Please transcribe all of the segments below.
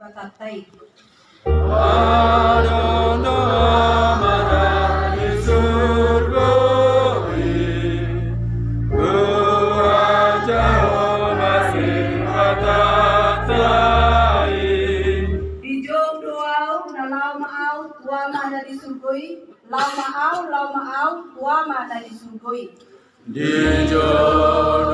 Patatay. Lau maaw, tua mana disugoi. Di jodoh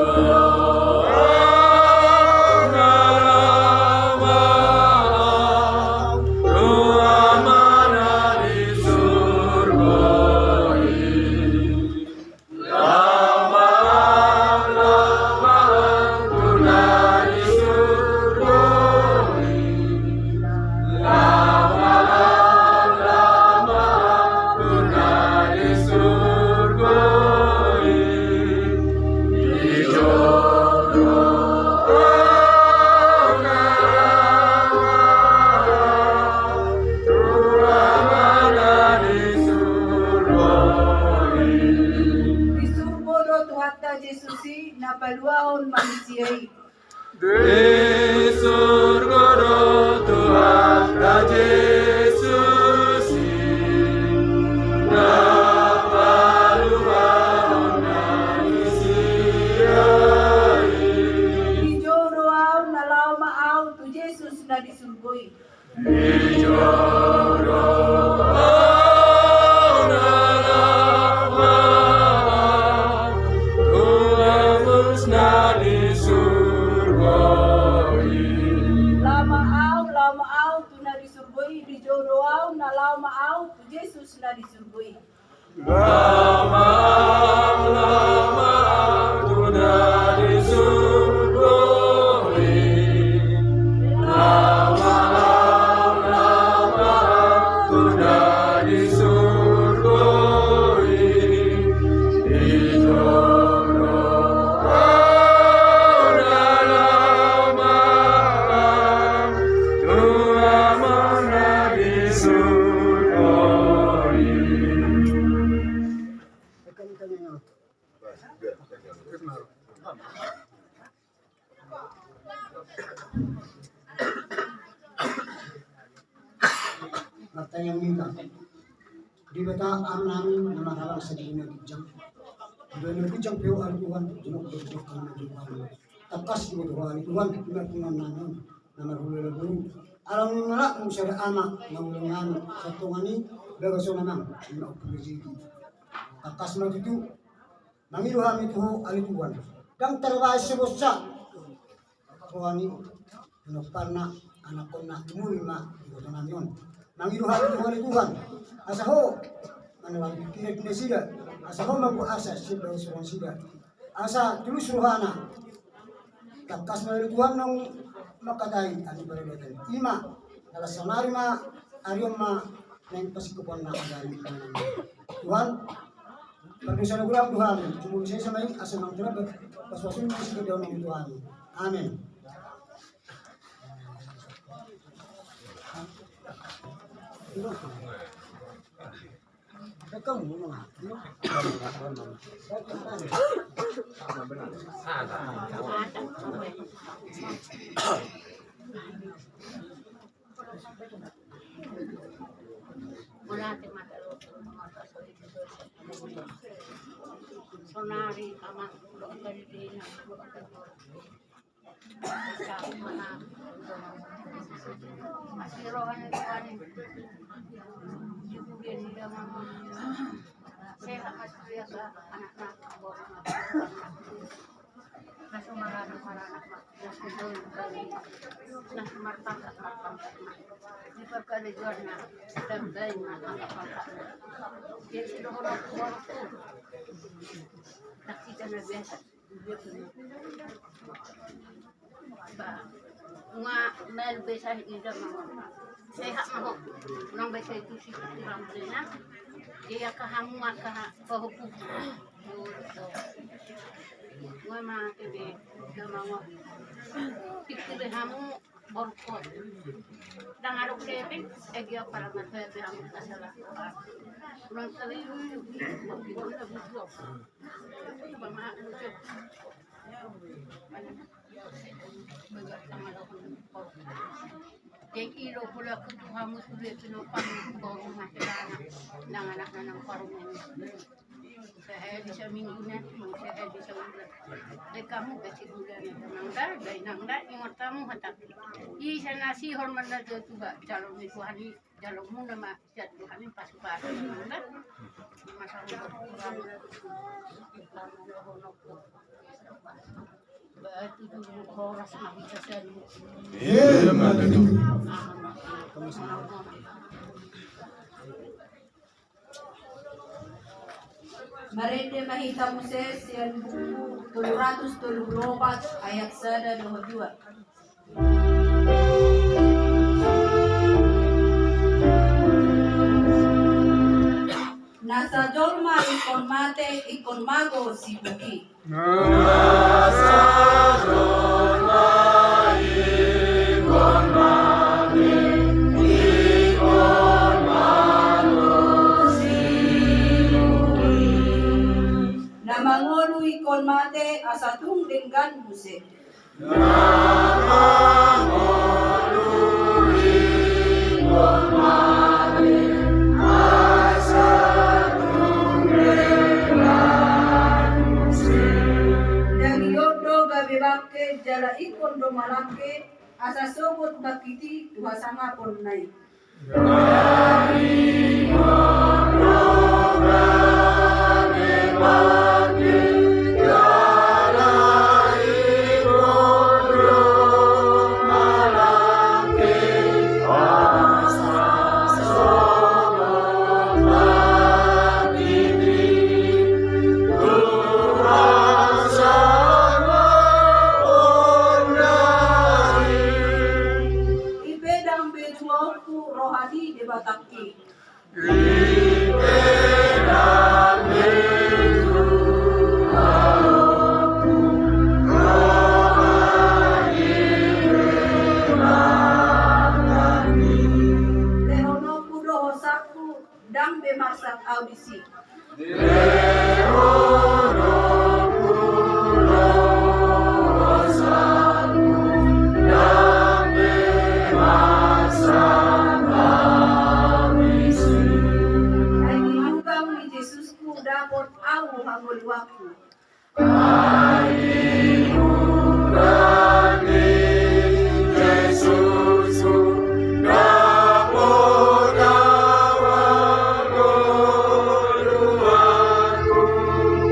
Napaluahon manusiai. Di surga Tuhan Yesus napaluahon manusiai. Di jodoh na lau maaw tu Yesus na disurgoi. Di jodoh lau maaw tu Yesus na disurgoi. Lama tu na disurgoi. Lama tu na disurgoi. Di jodoh lama Tuhan na disurgoi. Yang minta di bata am namin na mahalang sa dina kijang dina kijang pero ang Tuhan junok dok ang Tuhan takas mo Tuhan Tuhan namin na marululago alam mo na kung sa ama na ulangan sa tungani bagaso naman na opulisi takas mo dito mangiruham itu ali Tuhan dan terbaik sebosya Tuhan ini parna anak kona mulma ito namin mangiruham Tuhan asa ho manawag pikiran sida asa ho magpuasa sida suwan sida asa tulus ruhana takas na Tuhan nang makatay ani barelatan ima dala samari ma ariom ma nang pasikupan na kadali Tuhan permisan ulang Tuhan cuma saya sama ini asa nang terap paswasun masih ke dalam Tuhan amin. Sonari amak dokter di masih rohani Tuhan kemudian dia sehat masih biasa anak-anak nasi marah anak nasi nasi martabak di perkara jualnya dan lain anak-anak dia sudah orang tua tak kita biasa nga mel besa ida mga sehat mo nang besa itu si kurang dina dia kahamu ka pahupu nga ma kebe mga pikir hamu borkot dan arok kebe egya para matebe hamu kasala kurang kali kita butuh bama lucu Kay ilo pula ketuhamu sulit pinopang borong masyarakat ng anak na ng parungan. Saya di sa minggu na, saya di sa ulan. Dahil kamu kasi ulan na nangdar, dahil nangdar, ingat kamu hatak. Isa nasi hormat na ito ba, jalong ni Tuhani, jalong mo na masyad Tuhani, pasupasa na nangdar. Masalah kurang, berarti dulu koras na bisa selu. Iya, mana itu? Marende mahita Moses yan buku 334 ayat 1 dan 2. Nasa jorma ikon mate ikon mago si buki. Nasa jorma ikon mate ikon mago si buki. Namangolu ikon mate asatung dengan buse. Namangolu ikon mate Bebake jala ikon do malake asa sobot bakiti tuha sama pon nai. Rohani de Bataki. Lehono kudo hosaku dang bemasak audisi. Dapat au hangul waku.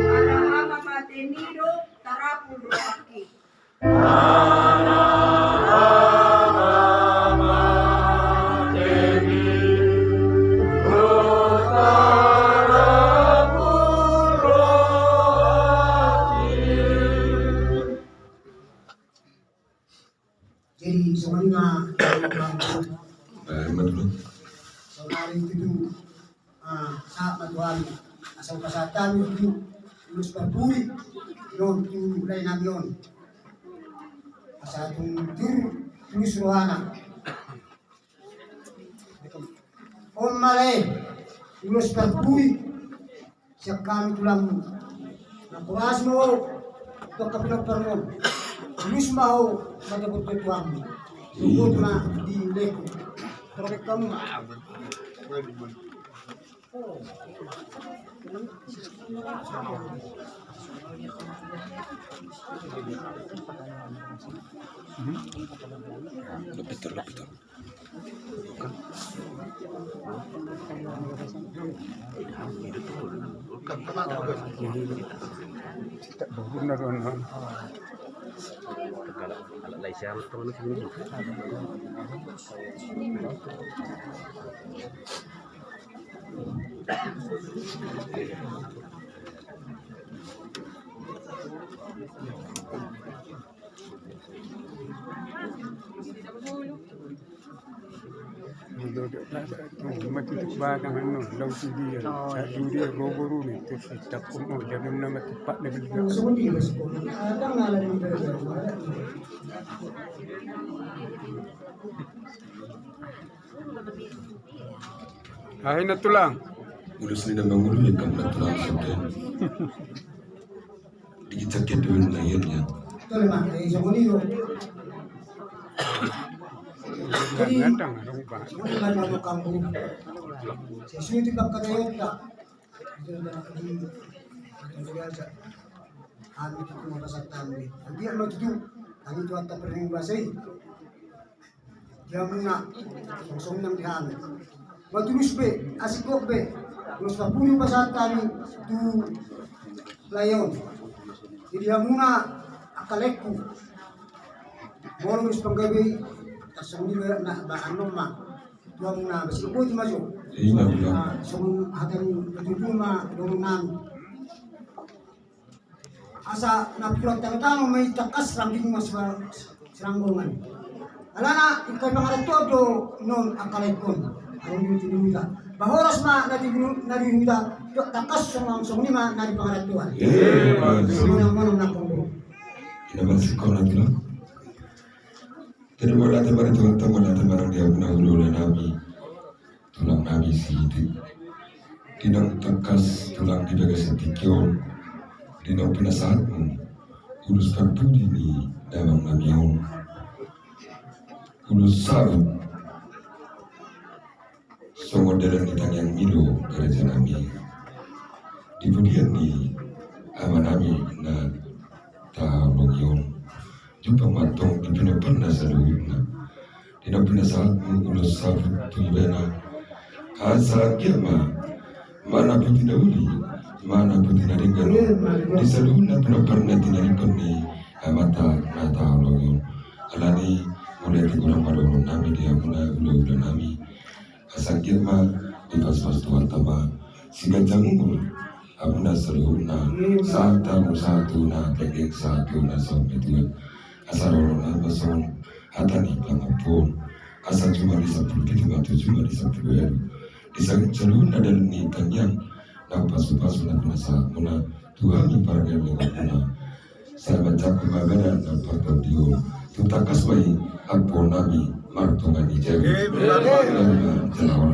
Alahama matenido tarapul rohaki. Jadi sebenarnya Betul. saudara itu saat matuan asal kesehatan itu lulus berburi non tu lain avion asal tu terus rohana om malay lulus berburi sekam tulang nakuas mo to kapinok permon lulus mau madabot tuang sugod na di leko pero kamu Betul. Tak berguna kan? Kalau Malaysia itu sini. Mati bagang ano, law dia, satu dia gogoro ni, terus tak kuno, jangan nama tempat dia juga. Sundi mas ko ada ngalan ng pero Ay na tulang. Udah sini dan bangun ya kamu nak tulang sampai. Digital dulu nayanya. ito naman ay sa kunido Ngatang arong ba. Semua kan mau kampung. Sesuatu di bangka Toyota. Itu adalah di aja. Kami itu cuma pasal tambi. Dia mau itu, kami itu atau pernah bahasai. Dia muna, song nang dihan. Mau tulus be, asik kok be. Terus papunya pasal kami tu layon. Jadi dia muna akalekku. Mau terus penggawe tasawuf na baano ma. Dia muna basi ko di maju. Iya bilang. Song hatan tutuma donan. Asa napulang tangan may takas rambing mas seranggongan. Alana ikan pangarat todo non akalekon. Arong yuti nunita. Bahoras ma nati nunita. Takas song lima nari pangarat tuan. Mana nakondo. Ina masih kau nanti lah. Jadi wala teman teman dia guna hulu nabi. Tulang nabi sidik. Tinang tekas tulang di bagai setikyo. Tinang penasaran. Ulus pantudi ni dalam nabi yang. Ulus sabu. Songo dalam nitang yang milo kerja nabi. Kemudian ni aman nabi na tahu yang. Jumpa matong di pernah selalu tidak pernah saat mengurus sabu tulibena asal kiama mana pun tidak uli mana pun tidak dengar di selalu pernah tidak dipeni mata nata Allah alani mulai digunakan pada orang nami dia guna gula nami asal kiama di pas Tuhan tambah sehingga jangan abuna selalu satu na tegek satu na sampai Tuhan asal orang pasal hatani pelangapun asal cuma di satu kita batu cuma di satu ya di selalu ada ni tanyang nampak supas nak nasa muna Tuhan yang para yang muna saya baca kemabaran dan faktor dia tutakas bayi akpon nabi martungan dijaga jalan